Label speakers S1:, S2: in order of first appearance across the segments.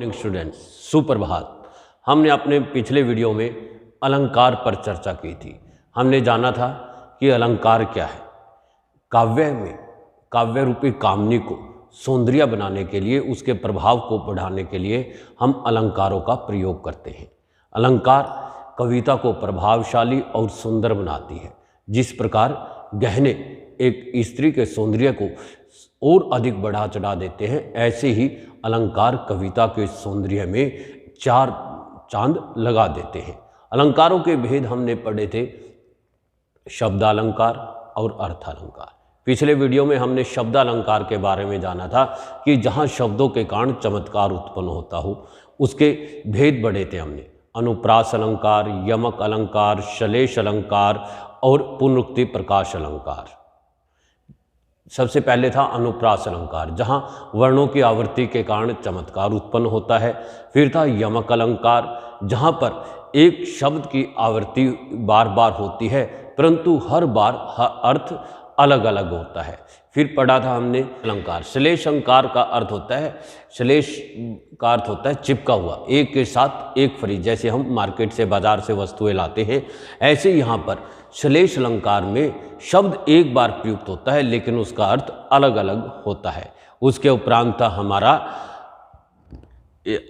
S1: Morning students, सुप्रभात। हमने अपने पिछले वीडियो में अलंकार पर चर्चा की थी। हमने जाना था कि अलंकार क्या है। काव्य में काव्य रूपी कामनी को सौंदर्य बनाने के लिए, उसके प्रभाव को बढ़ाने के लिए हम अलंकारों का प्रयोग करते हैं। अलंकार कविता को प्रभावशाली और सुंदर बनाती है। जिस प्रकार गहने एक स्त्री के सौंदर्य को और अधिक बढ़ा चढ़ा देते हैं, ऐसे ही अलंकार कविता के सौंदर्य में चार चांद लगा देते हैं। अलंकारों के भेद हमने पढ़े थे, शब्दालंकार और अर्थालंकार। पिछले वीडियो में हमने शब्दालंकार के बारे में जाना था कि जहाँ शब्दों के कारण चमत्कार उत्पन्न होता हो, उसके भेद पढ़े थे हमने। अनुप्रास अलंकार, यमक अलंकार, श्लेष अलंकार और पुनरुक्ति प्रकाश अलंकार। सबसे पहले था अनुप्रास अलंकार, जहाँ वर्णों की आवृत्ति के कारण चमत्कार उत्पन्न होता है। फिर था यमक अलंकार, जहाँ पर एक शब्द की आवृत्ति बार बार होती है, परंतु हर बार अर्थ अलग अलग होता है। फिर पढ़ा था हमने अलंकार। श्लेष अलंकार का अर्थ होता है, श्लेष का अर्थ होता है चिपका हुआ, एक के साथ एक फ्री। जैसे हम मार्केट से, बाजार से वस्तुएं लाते हैं, ऐसे यहाँ पर श्लेष अलंकार में शब्द एक बार प्रयुक्त होता है, लेकिन उसका अर्थ अलग अलग होता है। उसके उपरांत हमारा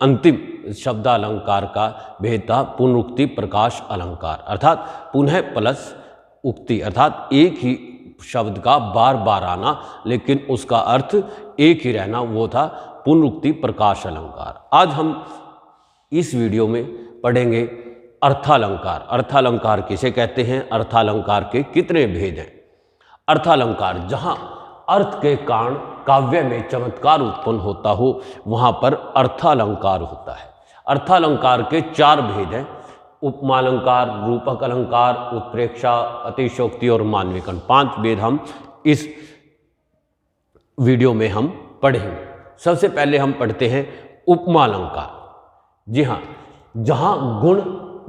S1: अंतिम शब्दालंकार का भेद था पुनरुक्ति प्रकाश अलंकार, अर्थात पुनः प्लस उक्ति, अर्थात एक ही शब्द का बार बार आना लेकिन उसका अर्थ एक ही रहना, वो था पुनरुक्ति प्रकाश अलंकार। आज हम इस वीडियो में पढ़ेंगे अर्थालंकार। अर्थालंकार किसे कहते हैं, अर्थालंकार के कितने भेद हैं। अर्थालंकार, जहाँ अर्थ के कारण काव्य में चमत्कार उत्पन्न होता हो, वहाँ पर अर्थालंकार होता है। अर्थालंकार के चार भेद हैं, उपमालंकार, रूपक अलंकार, उत्प्रेक्षा, अतिशयोक्ति और मानविकरण। 5 भेद हम इस वीडियो में हम पढ़ेंगे। सबसे पहले हम पढ़ते हैं उपमालंकार। जी हाँ, जहाँ गुण,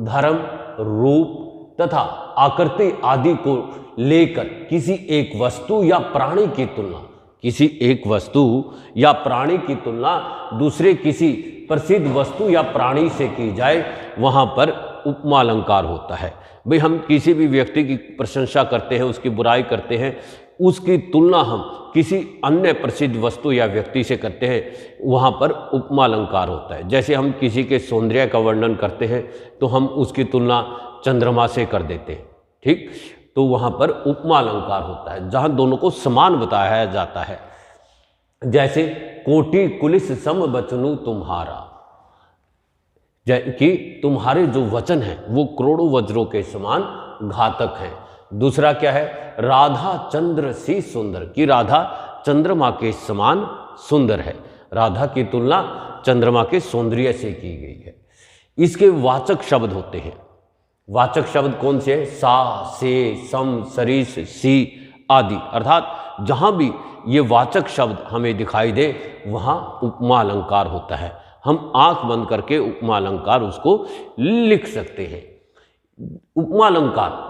S1: धर्म, रूप तथा आकृति आदि को लेकर किसी एक वस्तु या प्राणी की तुलना, किसी एक वस्तु या प्राणी की तुलना दूसरे किसी प्रसिद्ध वस्तु या प्राणी से की जाए, वहाँ पर उपमालंकार होता है। भाई, हम किसी भी व्यक्ति की प्रशंसा करते हैं, उसकी बुराई करते हैं, उसकी तुलना हम किसी अन्य प्रसिद्ध वस्तु या व्यक्ति से करते हैं, वहाँ पर उपमालंकार होता है। जैसे हम किसी के सौंदर्य का वर्णन करते हैं तो हम उसकी तुलना चंद्रमा से कर देते हैं, ठीक, तो वहाँ पर उपमालंकार होता है, जहाँ दोनों को समान बताया जाता है। जैसे कोटि कुलिस सम बचनु तुम्हारा, कि तुम्हारे जो वचन हैं वो करोड़ों वज्रों के समान घातक हैं। दूसरा क्या है, राधा चंद्र सी सुंदर, कि राधा चंद्रमा के समान सुंदर है। राधा की तुलना चंद्रमा के सौंदर्य से की गई है। इसके वाचक शब्द होते हैं। वाचक शब्द कौन से हैं, सा, से, सम, सरीस, सी आदि, अर्थात जहाँ भी ये वाचक शब्द हमें दिखाई दे वहाँ उपमालंकार होता है। हम आंख बंद करके उपमालंकार उसको लिख सकते हैं। उपमालंकार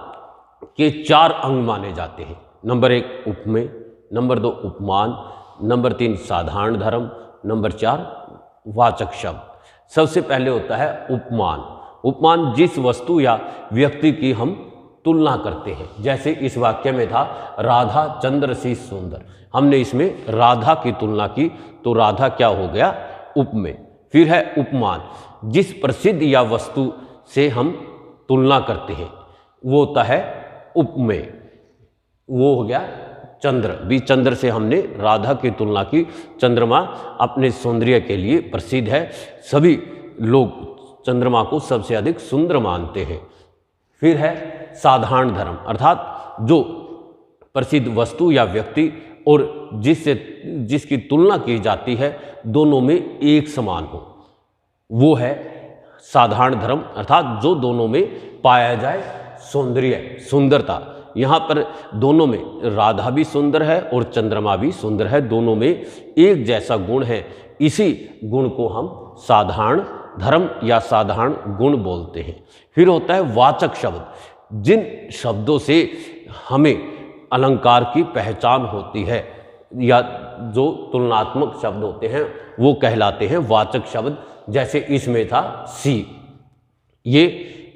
S1: के 4 अंग माने जाते हैं। नंबर 1 उपमेय, नंबर 2 उपमान, नंबर 3 साधारण धर्म, नंबर 4 वाचक शब्द। सबसे पहले होता है उपमान। उपमान जिस वस्तु या व्यक्ति की हम तुलना करते हैं। जैसे इस वाक्य में था राधा चंद्र सी सुंदर, हमने इसमें राधा की तुलना की तो राधा क्या हो गया, उपमेय। फिर है उपमान, जिस प्रसिद्ध या वस्तु से हम तुलना करते हैं वो होता है उपमेय, वो हो गया चंद्र। भी चंद्र से हमने राधा की तुलना की, चंद्रमा अपने सौंदर्य के लिए प्रसिद्ध है, सभी लोग चंद्रमा को सबसे अधिक सुंदर मानते हैं। फिर है साधारण धर्म, अर्थात जो प्रसिद्ध वस्तु या व्यक्ति और जिसकी तुलना की जाती है दोनों में एक समान हो, वो है साधारण धर्म, अर्थात जो दोनों में पाया जाए सौंदर्य, सुंदरता। यहाँ पर दोनों में राधा भी सुंदर है और चंद्रमा भी सुंदर है, दोनों में एक जैसा गुण है, इसी गुण को हम साधारण धर्म या साधारण गुण बोलते हैं। फिर होता है वाचक शब्द, जिन शब्दों से हमें अलंकार की पहचान होती है या जो तुलनात्मक शब्द होते हैं वो कहलाते हैं वाचक शब्द। जैसे इसमें था सी। ये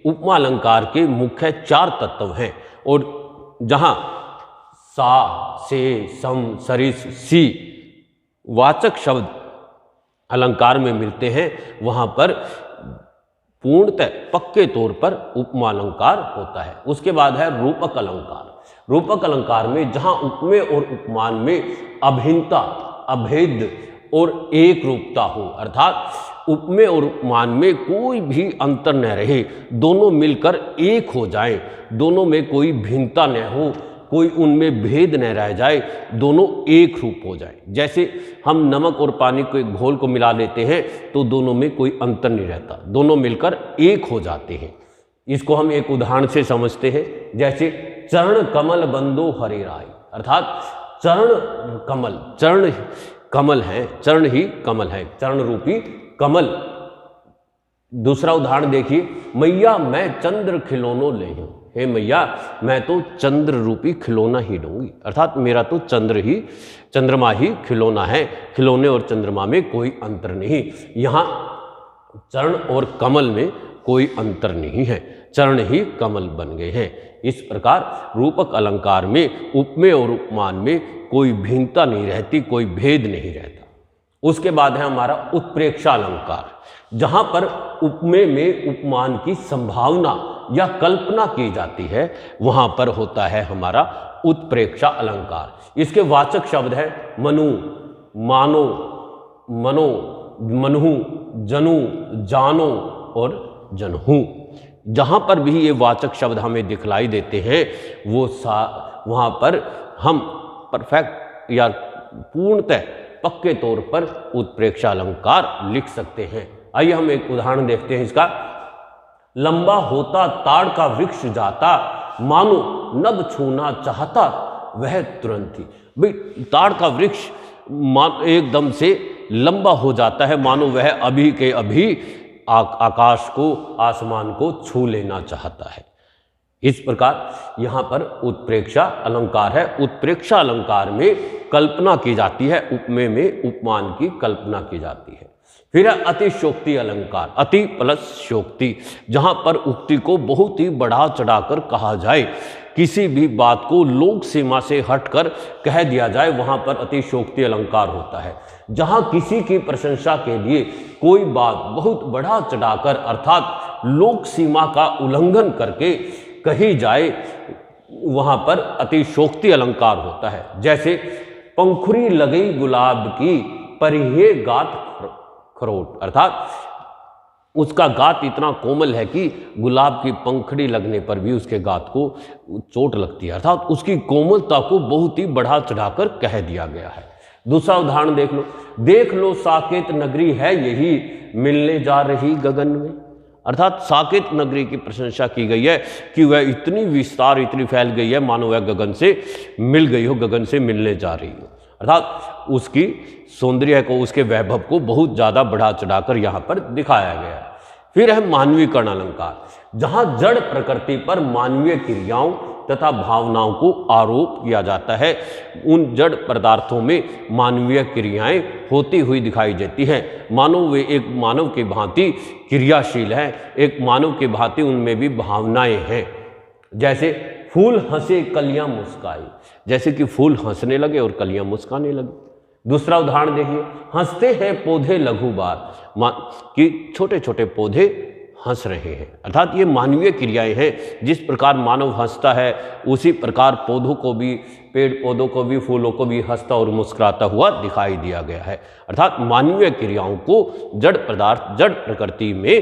S1: उपमा अलंकार के मुख्य 4 तत्व हैं और जहां सा, से, सम, सरिस, सी वाचक शब्द अलंकार में मिलते हैं, वहां पर पूर्णतः पक्के तौर पर उपमा अलंकार होता है। उसके बाद है रूपक अलंकार। रूपक अलंकार में जहां उपमेय और उपमान में अभिन्नता, अभेद और एक रूपता हो, अर्थात उपमेय और उपमान में कोई भी अंतर न रहे, दोनों मिलकर एक हो जाएं, दोनों में कोई भिन्नता न हो, कोई उनमें भेद न रह जाए, दोनों एक रूप हो जाए। जैसे हम नमक और पानी के घोल को मिला लेते हैं तो दोनों में कोई अंतर नहीं रहता, दोनों मिलकर एक हो जाते हैं। इसको हम एक उदाहरण से समझते हैं, जैसे चरण कमल बंदो हरे राय, अर्थात चरण कमल, चरण कमल है, चरण ही कमल है, चरण रूपी कमल। दूसरा उदाहरण देखिए, मैया मैं चंद्र खिलौनो ले हूं, हे मैया मैं तो चंद्र रूपी खिलौना ही लूंगी, अर्थात मेरा तो चंद्रमा ही खिलौना है, खिलौने और चंद्रमा में कोई अंतर नहीं। यहाँ चरण और कमल में कोई अंतर नहीं है, चरण ही कमल बन गए हैं। इस प्रकार रूपक अलंकार में उपमेय और उपमान में कोई भिन्नता नहीं रहती, कोई भेद नहीं रहता। उसके बाद है हमारा उत्प्रेक्षा अलंकार, जहां पर उपमेय में उपमान की संभावना या कल्पना की जाती है, वहां पर होता है हमारा उत्प्रेक्षा अलंकार। इसके वाचक शब्द है मनु, मानो, मनो, मनहु, जनु, जानो और जनहु। जहां पर भी ये वाचक शब्द हमें दिखलाई देते हैं वहां पर हम परफेक्ट या पूर्णतः पक्के तौर पर उत्प्रेक्षा अलंकार लिख सकते हैं। आइए हम एक उदाहरण देखते हैं इसका। लंबा होता ताड़ का वृक्ष जाता, मानो नभ छूना चाहता वह तुरंत ही। भाई ताड़ का वृक्ष एकदम से लंबा हो जाता है, मानो वह अभी के अभी आकाश को, आसमान को छू लेना चाहता है। इस प्रकार यहाँ पर उत्प्रेक्षा अलंकार है। उत्प्रेक्षा अलंकार में कल्पना की जाती है, उपमेय में उपमान की कल्पना की जाती है। फिर है अतिशयोक्ति अलंकार, अति प्लस शोक्ति, जहां पर उक्ति को बहुत ही बढ़ा चढ़ाकर कहा जाए, किसी भी बात को लोक सीमा से हटकर कह दिया जाए, वहां पर अतिशयोक्ति अलंकार होता है। जहां किसी की प्रशंसा के लिए कोई बात बहुत बढ़ा चढ़ाकर अर्थात लोक सीमा का उल्लंघन करके कही जाए, वहां पर अतिशयोक्ति अलंकार होता है। जैसे पंखुरी लगई गुलाब की परिहे गात खरोट, अर्थात उसका गात इतना कोमल है कि गुलाब की पंखड़ी लगने पर भी उसके गात को चोट लगती है, अर्थात उसकी कोमलता को बहुत ही बढ़ा चढ़ाकर कह दिया गया है। दूसरा उदाहरण देख लो साकेत नगरी है यही मिलने जा रही गगन में, अर्थात साकेत नगरी की प्रशंसा की गई है कि वह इतनी विस्तार, इतनी फैल गई है मानो वह गगन से मिल गई हो, गगन से मिलने जा रही हो, अर्थात उसकी सौंदर्य को, उसके वैभव को बहुत ज़्यादा बढ़ा चढ़ाकर यहाँ पर दिखाया गया है। फिर है मानवीकरण अलंकार, जहाँ जड़ प्रकृति पर मानवीय क्रियाओं तथा भावनाओं को आरोप किया जाता है। उन जड़ पदार्थों में मानवीय क्रियाएं होती हुई दिखाई देती हैं, मानो वे एक मानव की भांति क्रियाशील हैं, एक मानव की भांति उनमें भी भावनाएं हैं। जैसे फूल हंसे कलियां मुस्काई, जैसे कि फूल हंसने लगे और कलियां मुस्काने लगी। दूसरा उदाहरण देखिए, हंसते हैं पौधे लघु बार, कि छोटे छोटे पौधे हंस रहे हैं, अर्थात ये मानवीय क्रियाएं हैं। जिस प्रकार मानव हंसता है उसी प्रकार पौधों को भी, पेड़ पौधों को भी, फूलों को भी हंसता और मुस्कुराता हुआ दिखाई दिया गया है, अर्थात मानवीय क्रियाओं को जड़ पदार्थ, जड़ प्रकृति में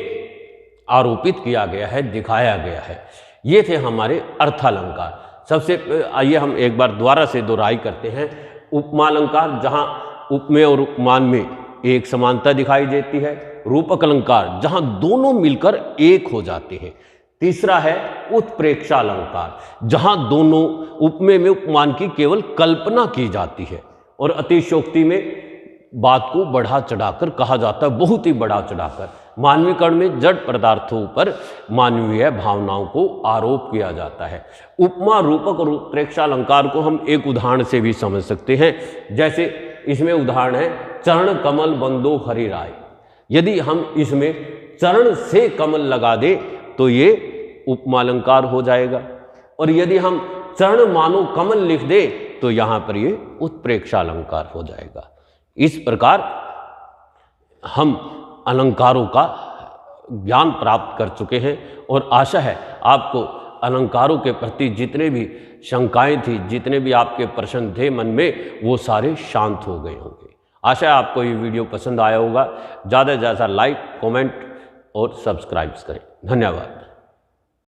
S1: आरोपित किया गया है, दिखाया गया है। ये थे हमारे अर्थालंकार। सबसे आइए हम एक बार दोबारा से दोहराई करते हैं। उपमा अलंकार, जहाँ उपमेय और उपमान में एक समानता दिखाई देती है। रूपक अलंकार, जहाँ दोनों मिलकर एक हो जाते हैं। तीसरा है उत्प्रेक्षा अलंकार, जहाँ दोनों उपमेय में उपमान की केवल कल्पना की जाती है और अतिशयोक्ति में बात को बढ़ा चढ़ाकर कहा जाता है, बहुत ही बढ़ा चढ़ाकर। मानवीकरण में जड़ पदार्थों पर मानवीय भावनाओं को आरोप किया जाता है। उपमा, रूपक और उत्प्रेक्षा अलंकार को हम एक उदाहरण से भी समझ सकते हैं। जैसे इसमें उदाहरण है, चरण कमल बंदो हरि राय, यदि हम इसमें चरण से कमल लगा दे तो ये उपमालंकार हो जाएगा, और यदि हम चरण मानो कमल लिख दे तो यहां पर ये उत्प्रेक्षालंकार हो जाएगा। इस प्रकार हम अलंकारों का ज्ञान प्राप्त कर चुके हैं, और आशा है आपको अलंकारों के प्रति जितने भी शंकाएं थी, जितने भी आपके प्रश्न थे मन में, वो सारे शांत हो गए होंगे। आशा है आपको ये वीडियो पसंद आया होगा। ज़्यादा से ज़्यादा लाइक, कमेंट और सब्सक्राइब करें। धन्यवाद।